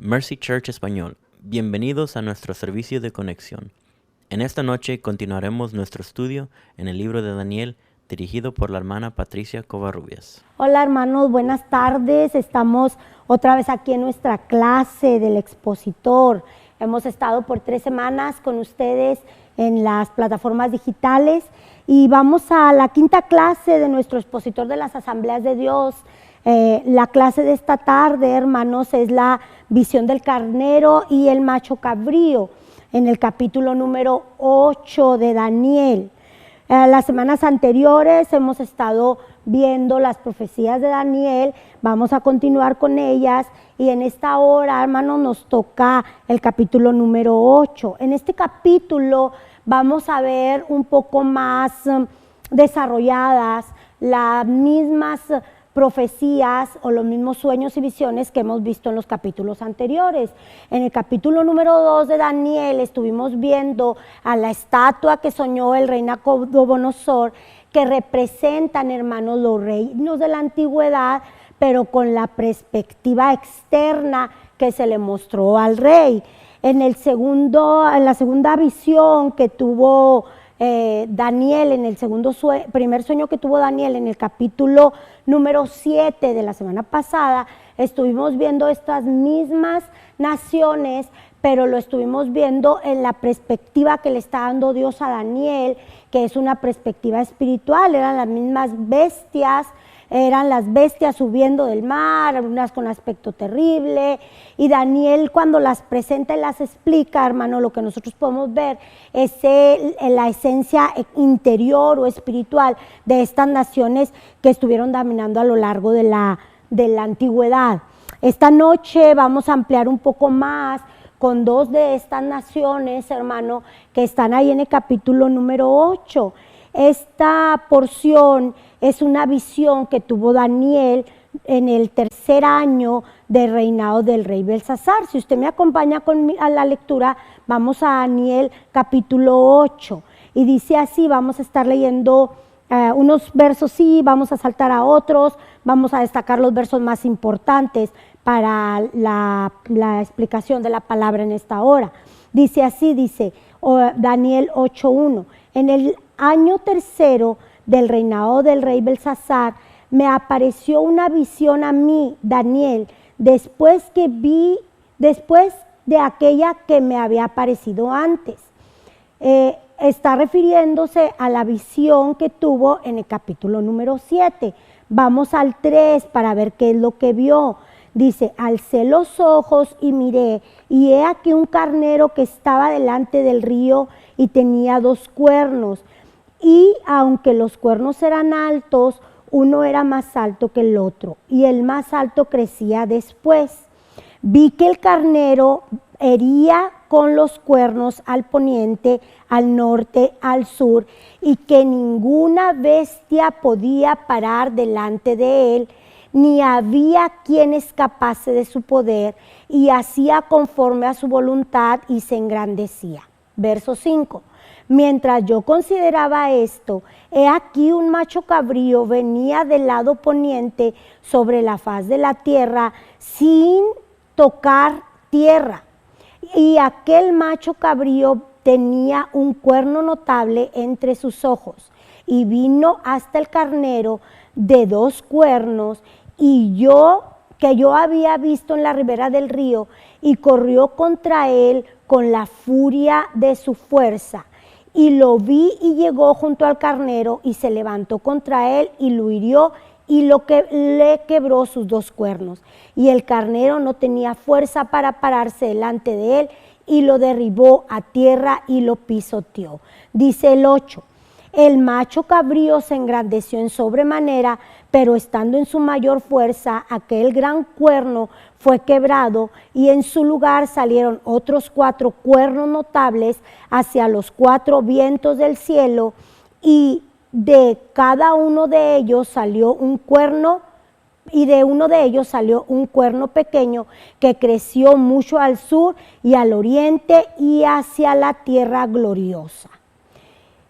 Mercy Church Español, bienvenidos a nuestro servicio de conexión. En esta noche continuaremos nuestro estudio en el libro de Daniel, dirigido por la hermana Patricia Covarrubias. Hola hermanos, buenas tardes. Estamos otra vez aquí en nuestra clase del expositor. Hemos estado por 3 semanas con ustedes en las plataformas digitales y vamos a la 5ª clase de nuestro expositor de las Asambleas de Dios. La clase de esta tarde, hermanos, es la visión del carnero y el macho cabrío en el capítulo número 8 de Daniel. Las semanas anteriores hemos estado viendo las profecías de Daniel, vamos a continuar con ellas y en esta hora, hermanos, nos toca el capítulo número 8. En este capítulo vamos a ver un poco más desarrolladas las mismas profecías o los mismos sueños y visiones que hemos visto en los capítulos anteriores. En el capítulo número 2 de Daniel estuvimos viendo a la estatua que soñó el rey Nabucodonosor, que representan, hermanos, los reinos de la antigüedad, pero con la perspectiva externa que se le mostró al rey. En la segunda visión que tuvo Daniel, en el primer sueño que tuvo Daniel, en el capítulo número 7 de la semana pasada, estuvimos viendo estas mismas naciones, pero lo estuvimos viendo en la perspectiva que le está dando Dios a Daniel, que es una perspectiva espiritual. Eran las mismas bestias, eran las bestias subiendo del mar, unas con aspecto terrible, y Daniel cuando las presenta y las explica, hermano, lo que nosotros podemos ver es la esencia interior o espiritual de estas naciones que estuvieron dominando a lo largo de la antigüedad. Esta noche vamos a ampliar un poco más con 2 de estas naciones, hermano, que están ahí en el capítulo número 8. Esta porción es una visión que tuvo Daniel en el 3er año del reinado del rey Belsasar. Si usted me acompaña a la lectura, vamos a Daniel capítulo 8. Y dice así, vamos a estar leyendo unos versos, sí, vamos a saltar a otros, vamos a destacar los versos más importantes para la explicación de la palabra en esta hora. Dice así, Daniel 8:1, en el año 3 del reinado del rey Belsasar, me apareció una visión a mí, Daniel, después de aquella que me había aparecido antes. Está refiriéndose a la visión que tuvo en el capítulo número 7. Vamos al 3 para ver qué es lo que vio. Dice, alcé los ojos y miré, y he aquí un carnero que estaba delante del río y tenía 2 cuernos. Y aunque los cuernos eran altos, uno era más alto que el otro, y el más alto crecía después. Vi que el carnero hería con los cuernos al poniente, al norte, al sur, y que ninguna bestia podía parar delante de él, ni había quien escapase de su poder, y hacía conforme a su voluntad y se engrandecía. Verso 5. Mientras yo consideraba esto, he aquí un macho cabrío venía del lado poniente sobre la faz de la tierra sin tocar tierra. Y aquel macho cabrío tenía un cuerno notable entre sus ojos. Y vino hasta el carnero de 2 cuernos, que yo había visto en la ribera del río, y corrió contra él con la furia de su fuerza. Y lo vi y llegó junto al carnero y se levantó contra él y lo hirió y le quebró sus 2 cuernos. Y el carnero no tenía fuerza para pararse delante de él y lo derribó a tierra y lo pisoteó. Dice el 8. El macho cabrío se engrandeció en sobremanera, pero estando en su mayor fuerza, aquel gran cuerno fue quebrado y en su lugar salieron otros 4 cuernos notables hacia los 4 vientos del cielo, y de cada uno de ellos salió un cuerno, y de uno de ellos salió un cuerno pequeño que creció mucho al sur y al oriente y hacia la tierra gloriosa.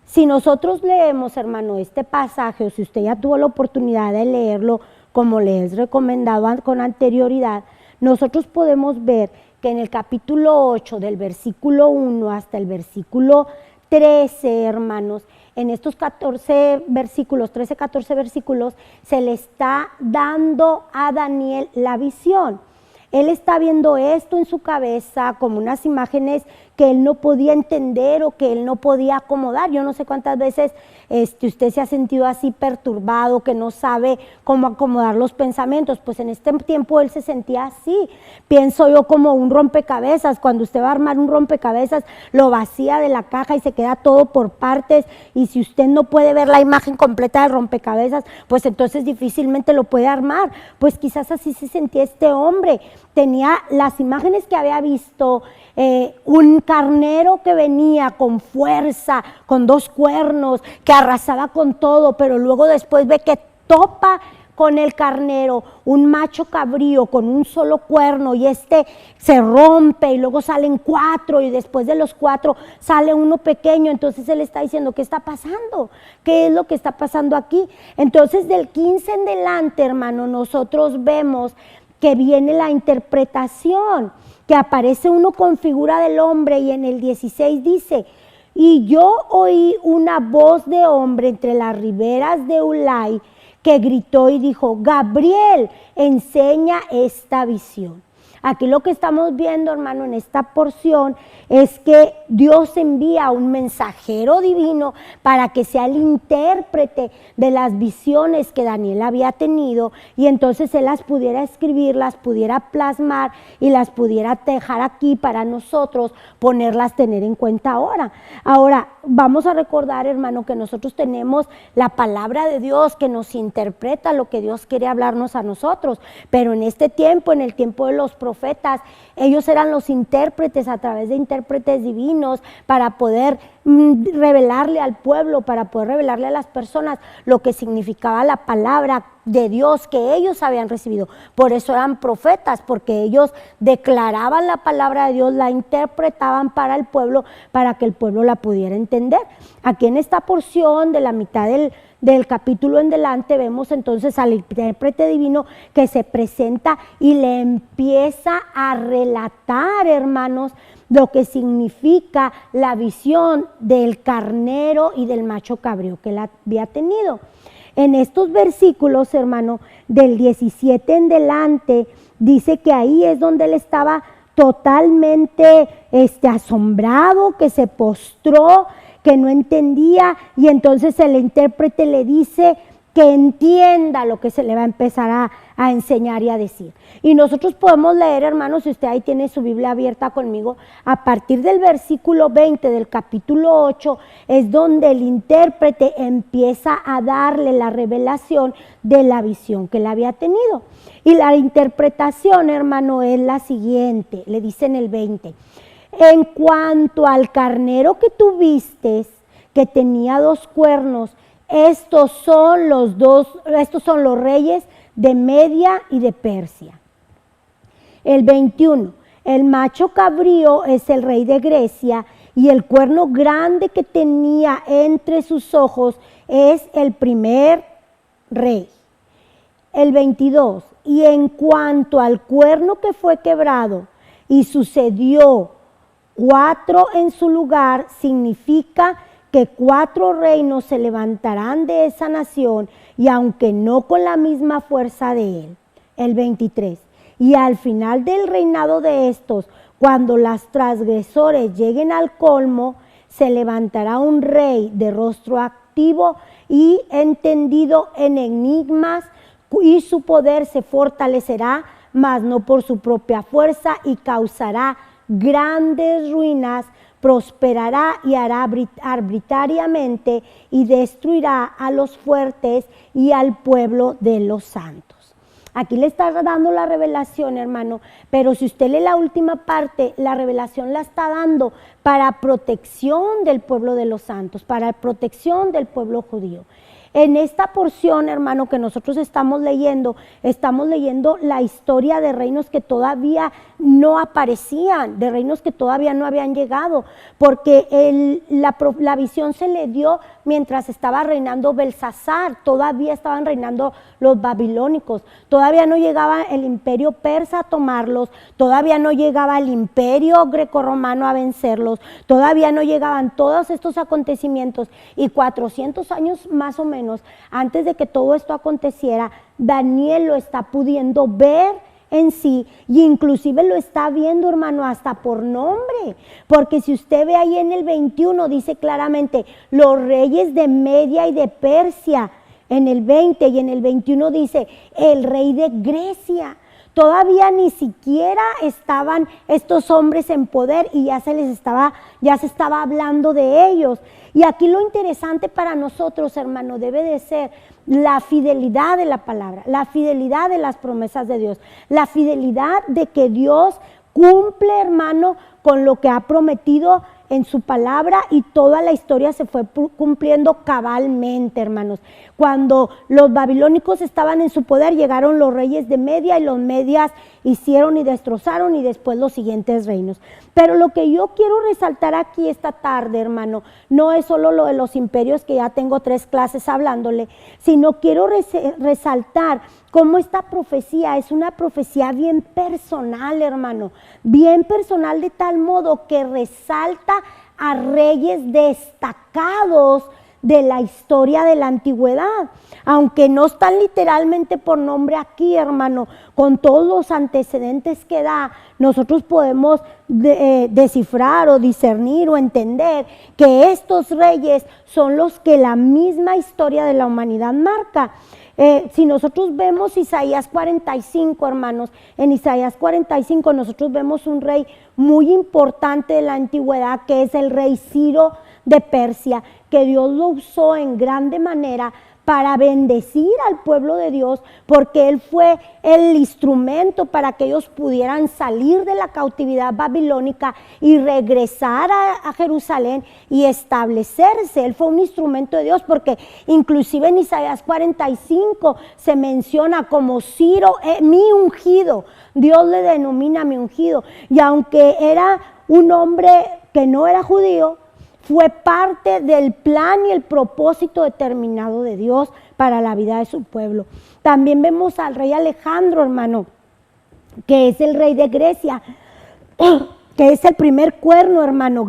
Si nosotros leemos, hermano, este pasaje, o si usted ya tuvo la oportunidad de leerlo, como le he recomendado con anterioridad, nosotros podemos ver que en el capítulo 8, del versículo 1 hasta el versículo 13, hermanos, en estos 14 versículos, 13, 14 versículos, se le está dando a Daniel la visión. Él está viendo esto en su cabeza como unas imágenes que él no podía entender o que él no podía acomodar. Yo no sé cuántas veces usted se ha sentido así perturbado, que no sabe cómo acomodar los pensamientos. Pues en este tiempo él se sentía así. Pienso yo como un rompecabezas. Cuando usted va a armar un rompecabezas, lo vacía de la caja y se queda todo por partes. Y si usted no puede ver la imagen completa del rompecabezas, pues entonces difícilmente lo puede armar. Pues quizás así se sentía este hombre. Tenía las imágenes que había visto, un carnero que venía con fuerza, con 2 cuernos, que arrasaba con todo, pero luego después ve que topa con el carnero un macho cabrío con un solo cuerno y se rompe y luego salen 4 y después de los 4 sale uno pequeño. Entonces él está diciendo, ¿qué está pasando? ¿Qué es lo que está pasando aquí? Entonces del 15 en adelante, hermano, nosotros vemos que viene la interpretación, que aparece uno con figura del hombre, y en el 16 dice, y yo oí una voz de hombre entre las riberas de Ulai que gritó y dijo, Gabriel, enseña esta visión. Aquí lo que estamos viendo, hermano, en esta porción es que Dios envía un mensajero divino para que sea el intérprete de las visiones que Daniel había tenido, y entonces él las pudiera escribir, las pudiera plasmar y las pudiera dejar aquí para nosotros ponerlas, tener en cuenta ahora. Ahora, vamos a recordar, hermano, que nosotros tenemos la palabra de Dios que nos interpreta lo que Dios quiere hablarnos a nosotros, pero en este tiempo, en el tiempo de los profetas, ellos eran los intérpretes a través de intérpretes divinos para poder revelarle al pueblo, para poder revelarle a las personas lo que significaba la palabra de Dios que ellos habían recibido. Por eso eran profetas, porque ellos declaraban la palabra de Dios, la interpretaban para el pueblo, para que el pueblo la pudiera entender. Aquí en esta porción de la mitad del capítulo en delante vemos entonces al intérprete divino que se presenta y le empieza a relatar, hermanos, lo que significa la visión del carnero y del macho cabrío que él había tenido. En estos versículos, hermano, del 17 en delante, dice que ahí es donde él estaba totalmente asombrado, que se postró, que no entendía, y entonces el intérprete le dice que entienda lo que se le va a empezar a enseñar y a decir. Y nosotros podemos leer, hermanos, si usted ahí tiene su Biblia abierta conmigo, a partir del versículo 20 del capítulo 8, es donde el intérprete empieza a darle la revelación de la visión que él había tenido. Y la interpretación, hermano, es la siguiente, le dice en el 20, en cuanto al carnero que tú vistes, que tenía 2 cuernos, estos son los reyes de Media y de Persia. El 21, el macho cabrío es el rey de Grecia, y el cuerno grande que tenía entre sus ojos es el primer rey. El 22, y en cuanto al cuerno que fue quebrado y sucedió 4 en su lugar, significa que 4 reinos se levantarán de esa nación, y aunque no con la misma fuerza de él. El 23, y al final del reinado de estos, cuando los transgresores lleguen al colmo, se levantará un rey de rostro activo y entendido en enigmas, y su poder se fortalecerá, mas no por su propia fuerza, y causará grandes ruinas, prosperará y hará arbitrariamente, y destruirá a los fuertes y al pueblo de los santos. Aquí le está dando la revelación, hermano, pero si usted lee la última parte, la revelación la está dando para protección del pueblo de los santos, para protección del pueblo judío. En esta porción, hermano, que nosotros estamos leyendo la historia de reinos que todavía no aparecían, de reinos que todavía no habían llegado, porque la visión se le dio mientras estaba reinando Belsasar, todavía estaban reinando los babilónicos, todavía no llegaba el imperio persa a tomarlos, todavía no llegaba el imperio grecorromano a vencerlos, todavía no llegaban todos estos acontecimientos, y 400 años más o menos antes de que todo esto aconteciera, Daniel lo está pudiendo ver en sí, y inclusive lo está viendo, hermano, hasta por nombre, porque si usted ve ahí en el 21 dice claramente los reyes de Media y de Persia, en el 20, y en el 21 dice el rey de Grecia. Todavía ni siquiera estaban estos hombres en poder y ya se estaba hablando de ellos. Y aquí lo interesante para nosotros, hermano, debe de ser la fidelidad de la palabra, la fidelidad de las promesas de Dios, la fidelidad de que Dios cumple, hermano, con lo que ha prometido en su palabra, y toda la historia se fue cumpliendo cabalmente, hermanos. Cuando los babilónicos estaban en su poder, llegaron los reyes de Media, y los medias hicieron y destrozaron, y después los siguientes reinos. Pero lo que yo quiero resaltar aquí esta tarde, hermano, no es solo lo de los imperios, que ya tengo 3 clases hablándole, sino quiero resaltar cómo esta profecía es una profecía bien personal, hermano, bien personal, de tal modo que resalta a reyes destacados de la historia de la antigüedad, aunque no están literalmente por nombre aquí, hermano. Con todos los antecedentes que da, nosotros podemos descifrar o discernir o entender que estos reyes son los que la misma historia de la humanidad marca. Si nosotros vemos Isaías 45, hermanos, en Isaías 45 nosotros vemos un rey muy importante de la antigüedad, que es el rey Ciro de Persia, que Dios lo usó en grande manera para bendecir al pueblo de Dios, porque él fue el instrumento para que ellos pudieran salir de la cautividad babilónica y regresar a Jerusalén y establecerse. Él fue un instrumento de Dios, porque inclusive en Isaías 45 se menciona como Ciro, mi ungido. Dios le denomina mi ungido, y aunque era un hombre que no era judío, fue parte del plan y el propósito determinado de Dios para la vida de su pueblo. También vemos al rey Alejandro, hermano, que es el rey de Grecia, que es el primer cuerno, hermano,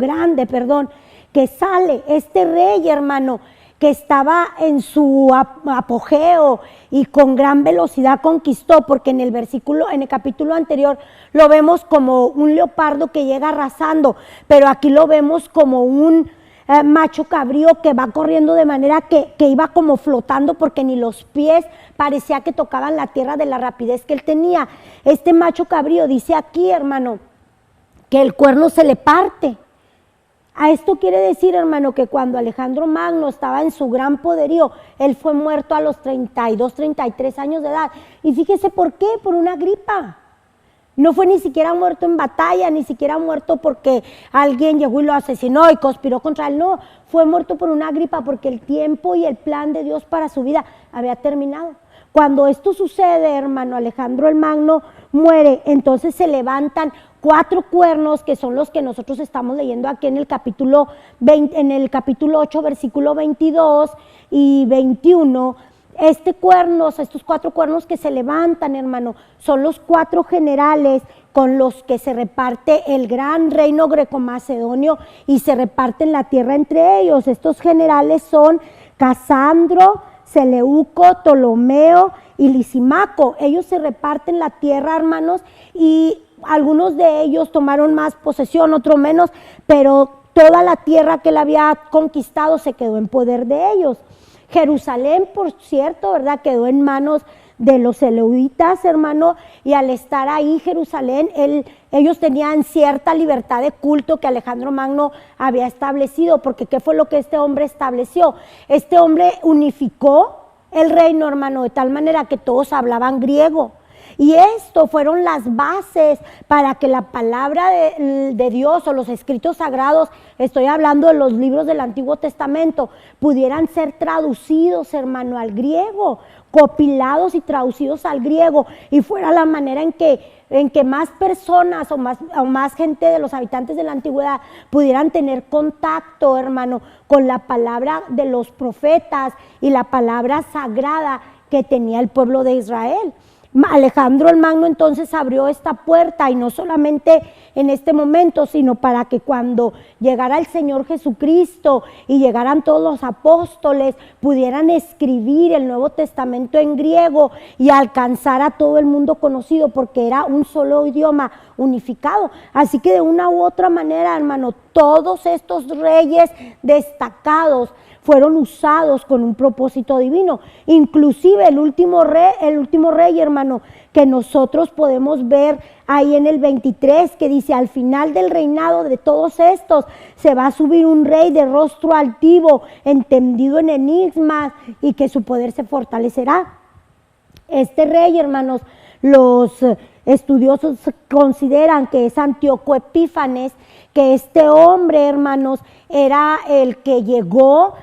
que sale. Este rey, hermano, que estaba en su apogeo y con gran velocidad conquistó, porque en el capítulo anterior lo vemos como un leopardo que llega arrasando, pero aquí lo vemos como un macho cabrío que va corriendo de manera que iba como flotando, porque ni los pies parecía que tocaban la tierra de la rapidez que él tenía. Este macho cabrío dice aquí, hermano, que el cuerno se le parte. A esto quiere decir, hermano, que cuando Alejandro Magno estaba en su gran poderío, él fue muerto a los 32, 33 años de edad. Y fíjese por qué, por una gripa. No fue ni siquiera muerto en batalla, ni siquiera muerto porque alguien llegó y lo asesinó y conspiró contra él. No, fue muerto por una gripa, porque el tiempo y el plan de Dios para su vida había terminado. Cuando esto sucede, hermano, Alejandro el Magno muere, entonces se levantan 4 cuernos, que son los que nosotros estamos leyendo aquí en el capítulo 8, versículo 22 y 21. Estos 4 cuernos que se levantan, hermano, son los 4 generales con los que se reparte el gran reino greco-macedonio y se reparten la tierra entre ellos. Estos generales son Casandro, Seleuco, Ptolomeo y Lisimaco. Ellos se reparten la tierra, hermanos, y algunos de ellos tomaron más posesión, otros menos, pero toda la tierra que él había conquistado se quedó en poder de ellos. Jerusalén, por cierto, ¿verdad?, quedó en manos de los seleucitas, hermano, y al estar ahí Jerusalén, ellos tenían cierta libertad de culto que Alejandro Magno había establecido, porque ¿qué fue lo que este hombre estableció? Este hombre unificó el reino, hermano, de tal manera que todos hablaban griego. Y esto fueron las bases para que la palabra de Dios o los escritos sagrados, estoy hablando de los libros del Antiguo Testamento, pudieran ser traducidos, hermano, al griego, copilados y traducidos al griego, y fuera la manera en que más personas o más gente de los habitantes de la antigüedad pudieran tener contacto, hermano, con la palabra de los profetas y la palabra sagrada que tenía el pueblo de Israel. Alejandro el Magno entonces abrió esta puerta, y no solamente en este momento, sino para que cuando llegara el Señor Jesucristo y llegaran todos los apóstoles, pudieran escribir el Nuevo Testamento en griego y alcanzar a todo el mundo conocido, porque era un solo idioma unificado. Así que de una u otra manera, hermano, todos estos reyes destacados fueron usados con un propósito divino. Inclusive el último rey, hermano, que nosotros podemos ver ahí en el 23, que dice: al final del reinado de todos estos se va a subir un rey de rostro altivo, entendido en enigmas, y que su poder se fortalecerá. Este rey, hermanos, los estudiosos consideran que es Antíoco Epífanes, que este hombre, hermanos, era el que llegó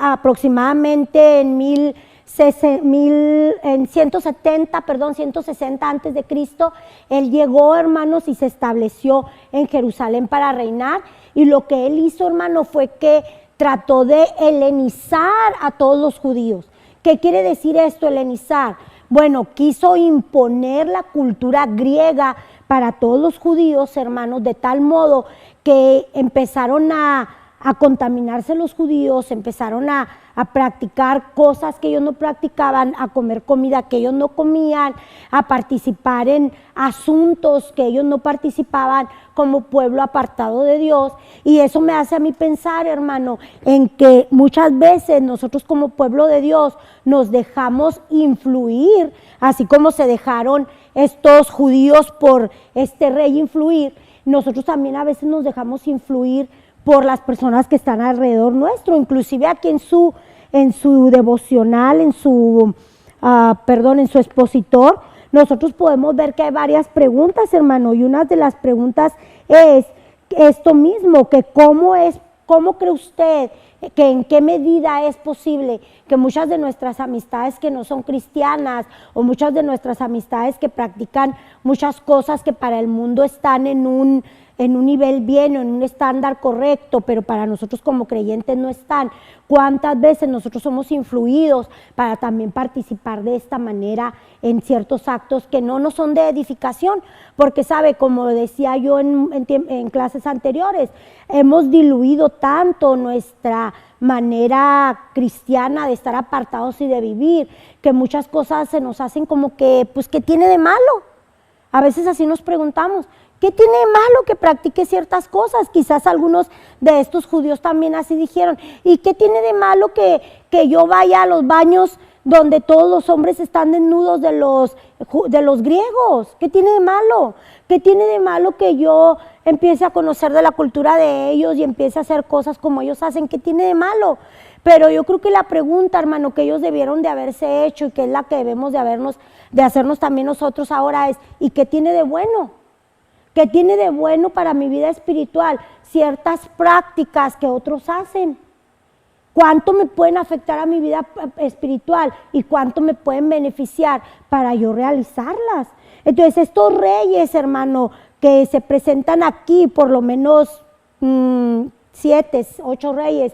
aproximadamente en 160 antes de Cristo. Él llegó, hermanos, y se estableció en Jerusalén para reinar, y lo que él hizo, hermano, fue que trató de helenizar a todos los judíos. ¿Qué quiere decir esto, helenizar? Bueno, quiso imponer la cultura griega para todos los judíos, hermanos, de tal modo que empezaron a contaminarse los judíos, empezaron a practicar cosas que ellos no practicaban, a comer comida que ellos no comían, a participar en asuntos que ellos no participaban como pueblo apartado de Dios. Y eso me hace a mí pensar, hermano, en que muchas veces nosotros como pueblo de Dios nos dejamos influir, así como se dejaron estos judíos por este rey influir. Nosotros también a veces nos dejamos influir por las personas que están alrededor nuestro. Inclusive aquí en su devocional, en su expositor, nosotros podemos ver que hay varias preguntas, hermano, y una de las preguntas es esto mismo, que cómo cree usted, que en qué medida es posible que muchas de nuestras amistades que no son cristianas, o muchas de nuestras amistades que practican muchas cosas que para el mundo están en un nivel bien o en un estándar correcto, pero para nosotros como creyentes no están. ¿Cuántas veces nosotros somos influidos para también participar de esta manera en ciertos actos que no nos son de edificación? Porque sabe, como decía yo en clases anteriores, hemos diluido tanto nuestra manera cristiana de estar apartados y de vivir, que muchas cosas se nos hacen como que, pues, ¿qué tiene de malo? A veces así nos preguntamos, ¿qué tiene de malo que practique ciertas cosas? Quizás algunos de estos judíos también así dijeron. ¿Y qué tiene de malo que yo vaya a los baños donde todos los hombres están desnudos de los griegos? ¿Qué tiene de malo? ¿Qué tiene de malo que yo empiece a conocer de la cultura de ellos y empiece a hacer cosas como ellos hacen? ¿Qué tiene de malo? Pero yo creo que la pregunta, hermano, que ellos debieron de haberse hecho, y que es la que debemos de hacernos también nosotros ahora, es: ¿y qué tiene de bueno? ¿Qué tiene de bueno para mi vida espiritual ciertas prácticas que otros hacen? ¿Cuánto me pueden afectar a mi vida espiritual y cuánto me pueden beneficiar para yo realizarlas? Entonces, estos reyes, hermano, que se presentan aquí, por lo menos 7, 8 reyes,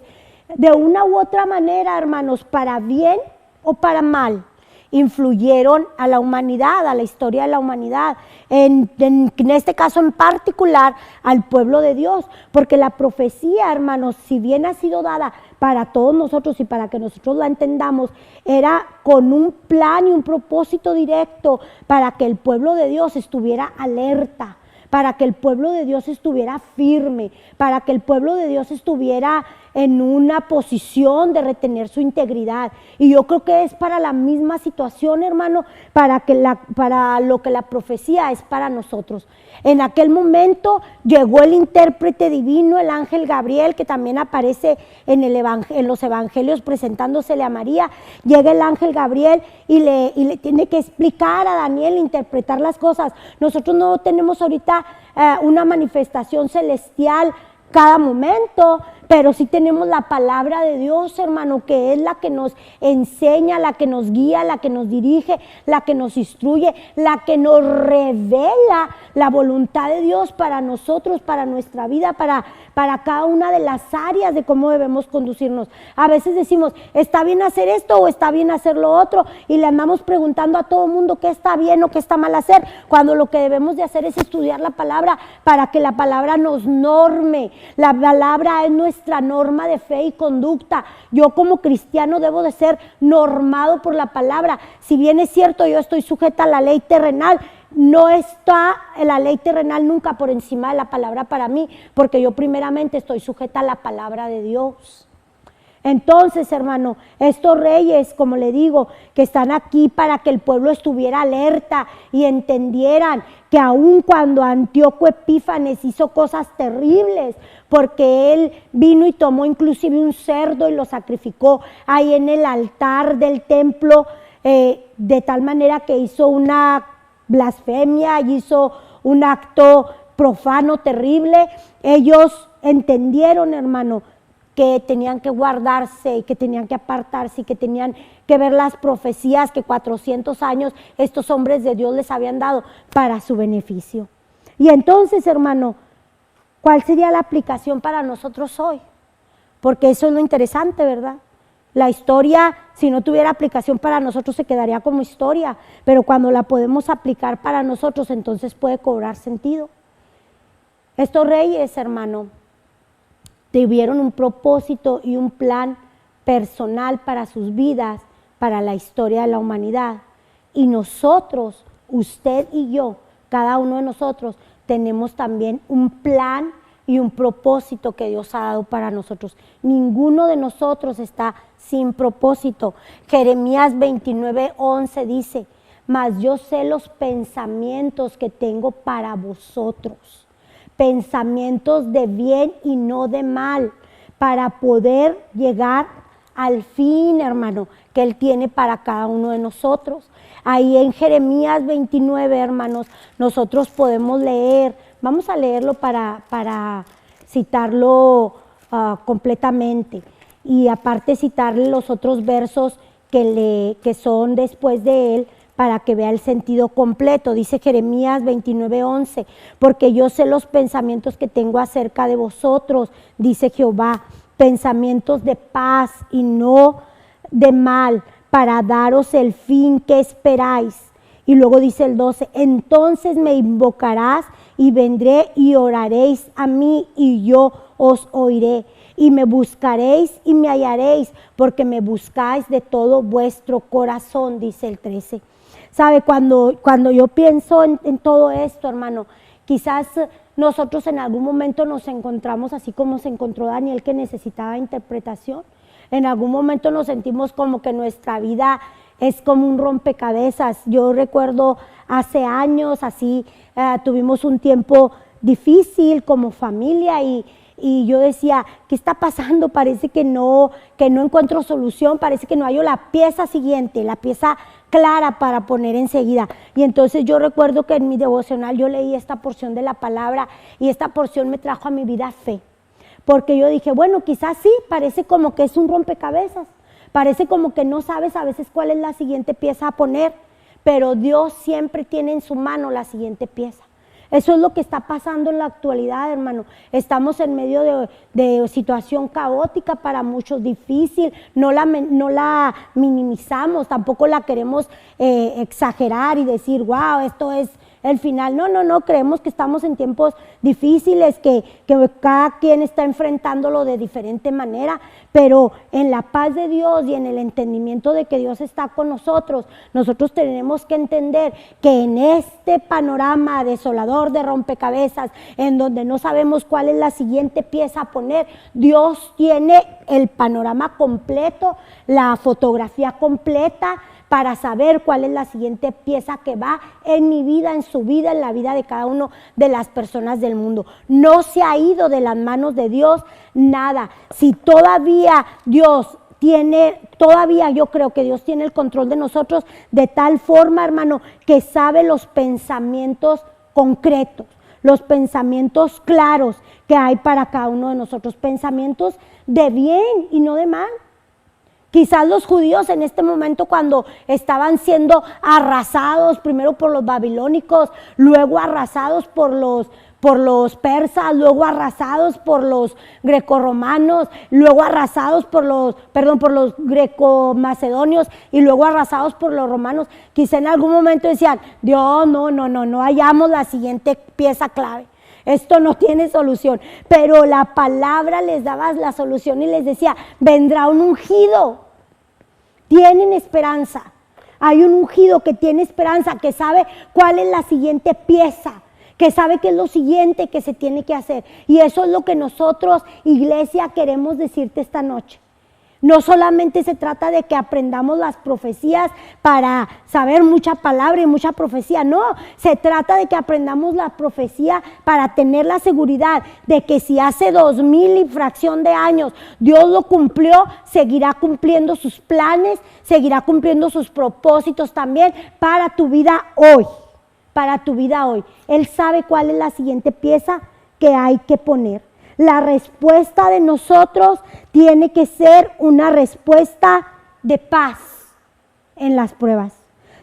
de una u otra manera, hermanos, para bien o para mal, influyeron a la humanidad, a la historia de la humanidad, en este caso en particular al pueblo de Dios, porque la profecía, hermanos, si bien ha sido dada para todos nosotros y para que nosotros la entendamos, era con un plan y un propósito directo para que el pueblo de Dios estuviera alerta, para que el pueblo de Dios estuviera firme, para que el pueblo de Dios estuviera en una posición de retener su integridad. Y yo creo que es para la misma situación, hermano, para lo que la profecía es para nosotros. En aquel momento llegó el intérprete divino, el ángel Gabriel, que también aparece en los evangelios presentándosele a María. Llega el ángel Gabriel y le tiene que explicar a Daniel, interpretar las cosas. Nosotros no tenemos ahorita una manifestación celestial cada momento, pero sí tenemos la palabra de Dios, hermano, que es la que nos enseña, la que nos guía, la que nos dirige, la que nos instruye, la que nos revela la voluntad de Dios para nosotros, para nuestra vida, para cada una de las áreas de cómo debemos conducirnos. A veces decimos, ¿está bien hacer esto o está bien hacer lo otro? Y le andamos preguntando a todo el mundo qué está bien o qué está mal hacer, cuando lo que debemos de hacer es estudiar la palabra para que la palabra nos norme. La palabra es nuestra norma de fe y conducta. Yo como cristiano debo de ser normado por la palabra. Si bien es cierto, yo estoy sujeta a la ley terrenal, no está la ley terrenal nunca por encima de la palabra para mí, porque yo primeramente estoy sujeta a la palabra de Dios. Entonces, hermano, estos reyes, como le digo, que están aquí para que el pueblo estuviera alerta y entendieran que aun cuando Antíoco Epífanes hizo cosas terribles, porque él vino y tomó inclusive un cerdo y lo sacrificó ahí en el altar del templo, de tal manera que hizo una blasfemia, hizo un acto profano terrible. Ellos entendieron, hermano, que tenían que guardarse y que tenían que apartarse y que tenían que ver las profecías que 400 años estos hombres de Dios les habían dado para su beneficio. Y entonces, hermano, ¿cuál sería la aplicación para nosotros hoy? Porque eso es lo interesante, ¿verdad? La historia, si no tuviera aplicación para nosotros, se quedaría como historia, pero cuando la podemos aplicar para nosotros, entonces puede cobrar sentido. Estos reyes, hermano, tuvieron un propósito y un plan personal para sus vidas, para la historia de la humanidad. Y nosotros, usted y yo, cada uno de nosotros, tenemos también un plan y un propósito que Dios ha dado para nosotros. Ninguno de nosotros está sin propósito. Jeremías 29:11 dice, mas yo sé los pensamientos que tengo para vosotros, pensamientos de bien y no de mal, para poder llegar al fin, hermano, que Él tiene para cada uno de nosotros. Ahí en Jeremías 29, hermanos, nosotros podemos leer, vamos a leerlo para citarlo completamente, y aparte citarle los otros versos que son después de él, para que vea el sentido completo. Dice Jeremías 29:11, porque yo sé los pensamientos que tengo acerca de vosotros, dice Jehová, pensamientos de paz y no de mal, para daros el fin que esperáis. Y luego dice el 12, entonces me invocarás y vendré y oraréis a mí y yo os oiré. Y me buscaréis y me hallaréis, porque me buscáis de todo vuestro corazón, dice el 13. ¿Sabe? Cuando yo pienso en todo esto, hermano, quizás nosotros en algún momento nos encontramos así como se encontró Daniel, que necesitaba interpretación. En algún momento nos sentimos como que nuestra vida es como un rompecabezas. Yo recuerdo hace años así, tuvimos un tiempo difícil como familia y yo decía, ¿qué está pasando? Parece que no encuentro solución, parece que no hallo la pieza siguiente, la pieza clara para poner enseguida. Y entonces yo recuerdo que en mi devocional yo leí esta porción de la palabra y esta porción me trajo a mi vida fe. Porque yo dije, bueno, quizás sí, parece como que es un rompecabezas, parece como que no sabes a veces cuál es la siguiente pieza a poner, pero Dios siempre tiene en su mano la siguiente pieza. Eso es lo que está pasando en la actualidad, hermano. Estamos en medio de situación caótica para muchos, difícil, no la minimizamos, tampoco la queremos exagerar y decir, wow, esto es el final. No, creemos que estamos en tiempos difíciles, que cada quien está enfrentándolo de diferente manera, pero en la paz de Dios y en el entendimiento de que Dios está con nosotros tenemos que entender que en este panorama desolador de rompecabezas, en donde no sabemos cuál es la siguiente pieza a poner, Dios tiene el panorama completo, la fotografía completa, para saber cuál es la siguiente pieza que va en mi vida, en su vida, en la vida de cada uno de las personas del mundo. No se ha ido de las manos de Dios nada. Si todavía yo creo que Dios tiene el control de nosotros de tal forma, hermano, que sabe los pensamientos concretos, los pensamientos claros que hay para cada uno de nosotros, pensamientos de bien y no de mal. Quizás los judíos en este momento, cuando estaban siendo arrasados primero por los babilónicos, luego arrasados por los persas, luego arrasados por los grecorromanos, luego arrasados por los greco-macedonios y luego arrasados por los romanos, quizá en algún momento decían, Dios, no hallamos la siguiente pieza clave. Esto no tiene solución, pero la palabra les daba la solución y les decía, vendrá un ungido, tienen esperanza, hay un ungido que tiene esperanza, que sabe cuál es la siguiente pieza, que sabe qué es lo siguiente que se tiene que hacer, y eso es lo que nosotros, iglesia, queremos decirte esta noche. No solamente se trata de que aprendamos las profecías para saber mucha palabra y mucha profecía, no, se trata de que aprendamos la profecía para tener la seguridad de que si hace 2000 y fracción de años Dios lo cumplió, seguirá cumpliendo sus planes, seguirá cumpliendo sus propósitos también para tu vida hoy, Él sabe cuál es la siguiente pieza que hay que poner. La respuesta de nosotros tiene que ser una respuesta de paz en las pruebas.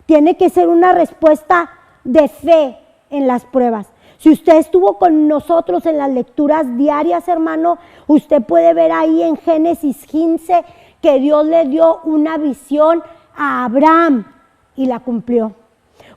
Tiene que ser una respuesta de fe en las pruebas. Si usted estuvo con nosotros en las lecturas diarias, hermano, usted puede ver ahí en Génesis 15 que Dios le dio una visión a Abraham y la cumplió.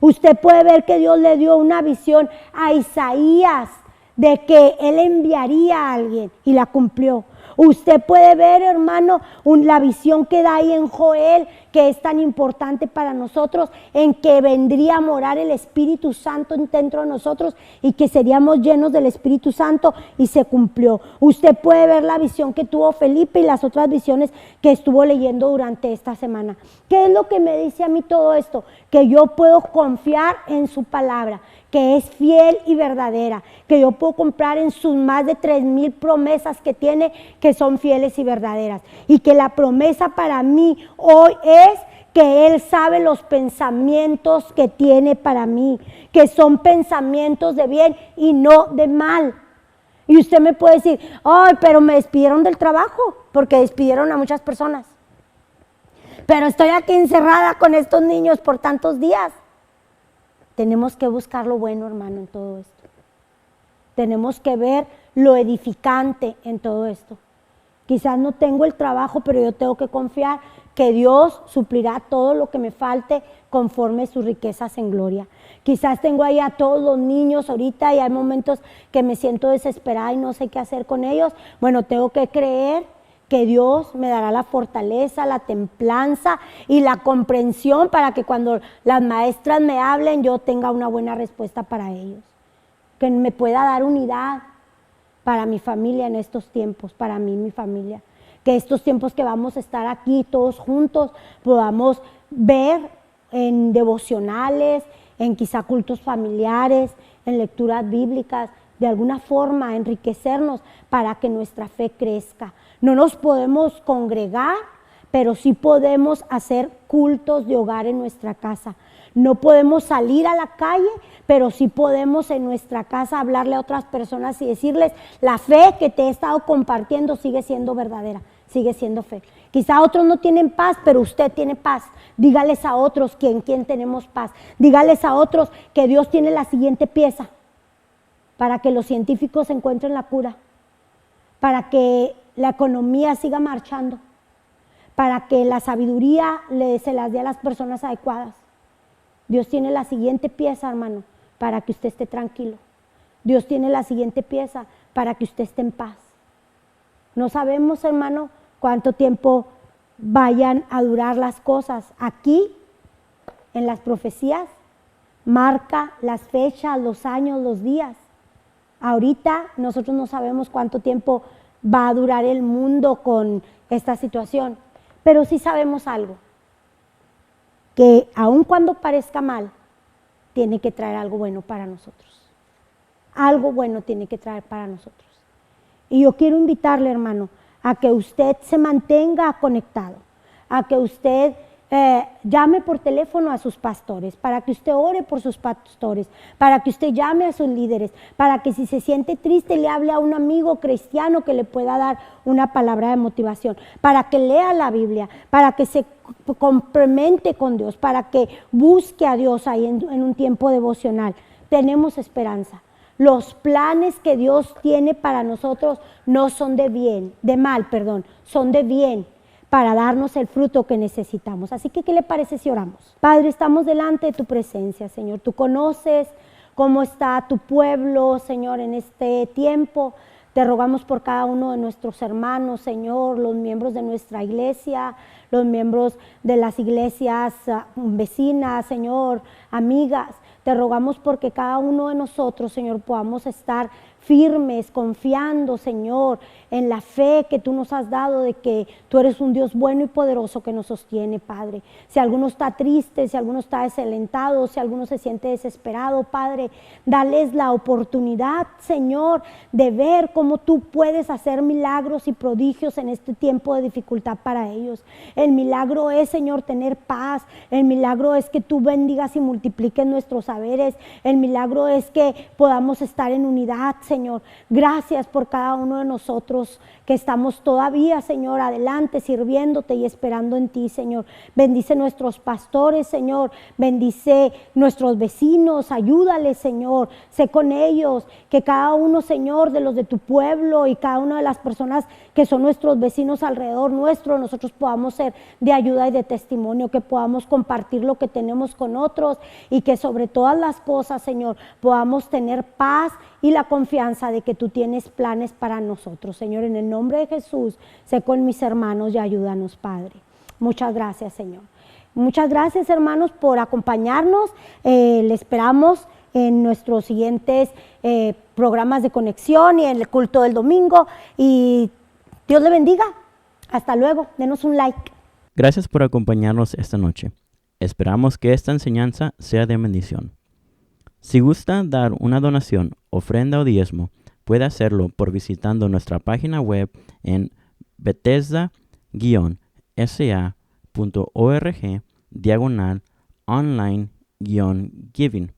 Usted puede ver que Dios le dio una visión a Isaías de que Él enviaría a alguien y la cumplió. Usted puede ver, hermano, la visión que da ahí en Joel, que es tan importante para nosotros, en que vendría a morar el Espíritu Santo dentro de nosotros y que seríamos llenos del Espíritu Santo, y se cumplió. Usted puede ver la visión que tuvo Felipe y las otras visiones que estuvo leyendo durante esta semana. ¿Qué es lo que me dice a mí todo esto? Que yo puedo confiar en su palabra, que es fiel y verdadera, que yo puedo comprar en sus más de 3000 promesas que tiene, que son fieles y verdaderas, y que la promesa para mí hoy es que Él sabe los pensamientos que tiene para mí, que son pensamientos de bien y no de mal. Y usted me puede decir, ay, pero me despidieron del trabajo, porque despidieron a muchas personas, pero estoy aquí encerrada con estos niños por tantos días. Tenemos que buscar lo bueno, hermano, en todo esto. Tenemos que ver lo edificante en todo esto. Quizás no tengo el trabajo, pero yo tengo que confiar que Dios suplirá todo lo que me falte conforme sus riquezas en gloria. Quizás tengo ahí a todos los niños ahorita y hay momentos que me siento desesperada y no sé qué hacer con ellos. Bueno, tengo que creer que Dios me dará la fortaleza, la templanza y la comprensión para que cuando las maestras me hablen yo tenga una buena respuesta para ellos. Que me pueda dar unidad para mi familia en estos tiempos, para mí y mi familia. Que estos tiempos que vamos a estar aquí todos juntos podamos ver en devocionales, en quizá cultos familiares, en lecturas bíblicas, de alguna forma enriquecernos para que nuestra fe crezca. No nos podemos congregar, pero sí podemos hacer cultos de hogar en nuestra casa. No podemos salir a la calle, pero sí podemos en nuestra casa hablarle a otras personas y decirles, la fe que te he estado compartiendo sigue siendo verdadera, sigue siendo fe. Quizá otros no tienen paz, pero usted tiene paz. Dígales a otros que en quién tenemos paz. Dígales a otros que Dios tiene la siguiente pieza para que los científicos encuentren la cura, para que la economía siga marchando, para que la sabiduría se las dé a las personas adecuadas. Dios tiene la siguiente pieza, hermano, para que usted esté tranquilo. Dios tiene la siguiente pieza para que usted esté en paz. No sabemos, hermano, cuánto tiempo vayan a durar las cosas. Aquí, en las profecías, marca las fechas, los años, los días. Ahorita nosotros no sabemos cuánto tiempo va a durar el mundo con esta situación, pero sí sabemos algo, que aun cuando parezca mal, tiene que traer algo bueno para nosotros. Algo bueno tiene que traer para nosotros. Y yo quiero invitarle, hermano, a que usted se mantenga conectado, a que usted llame por teléfono a sus pastores, para que usted ore por sus pastores, para que usted llame a sus líderes, para que si se siente triste le hable a un amigo cristiano que le pueda dar una palabra de motivación, para que lea la Biblia, para que se complemente con Dios, para que busque a Dios ahí en un tiempo devocional. Tenemos esperanza. Los planes que Dios tiene para nosotros no son de mal, son de bien, para darnos el fruto que necesitamos. Así que, ¿qué le parece si oramos? Padre, estamos delante de tu presencia, Señor. Tú conoces cómo está tu pueblo, Señor, en este tiempo. Te rogamos por cada uno de nuestros hermanos, Señor, los miembros de nuestra iglesia, los miembros de las iglesias vecinas, Señor, amigas. Te rogamos porque cada uno de nosotros, Señor, podamos estar firmes, confiando, Señor, en la fe que tú nos has dado de que tú eres un Dios bueno y poderoso que nos sostiene, Padre. Si alguno está triste, si alguno está desalentado, si alguno se siente desesperado, Padre, dales la oportunidad, Señor, de ver cómo tú puedes hacer milagros y prodigios en este tiempo de dificultad para ellos. El milagro es, Señor, tener paz. El milagro es que tú bendigas y multipliques nuestros saberes. El milagro es que podamos estar en unidad, Señor. Gracias por cada uno de nosotros que estamos todavía, Señor, adelante sirviéndote y esperando en ti, Señor. Bendice nuestros pastores, Señor. Bendice nuestros vecinos. Ayúdales, Señor. Sé con ellos. Que cada uno, Señor, de los de tu pueblo y cada una de las personas que son nuestros vecinos alrededor nuestro, nosotros podamos ser de ayuda y de testimonio, que podamos compartir lo que tenemos con otros y que sobre todas las cosas, Señor, podamos tener paz y la confianza de que tú tienes planes para nosotros. Señor, en el nombre de Jesús, sé con mis hermanos y ayúdanos, Padre. Muchas gracias, Señor. Muchas gracias, hermanos, por acompañarnos. Le esperamos en nuestros siguientes programas de conexión y en el culto del domingo. Y Dios le bendiga. Hasta luego. Denos un like. Gracias por acompañarnos esta noche. Esperamos que esta enseñanza sea de bendición. Si gusta dar una donación, ofrenda o diezmo, puede hacerlo por visitando nuestra página web en bethesda-sa.org/online-giving.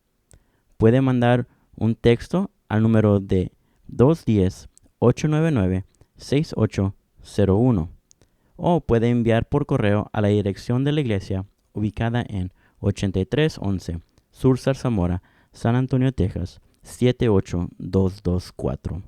Puede mandar un texto al número de 210-899-6801 o puede enviar por correo a la dirección de la iglesia ubicada en 8311 Sur Zarzamora, San Antonio, Texas, 78224.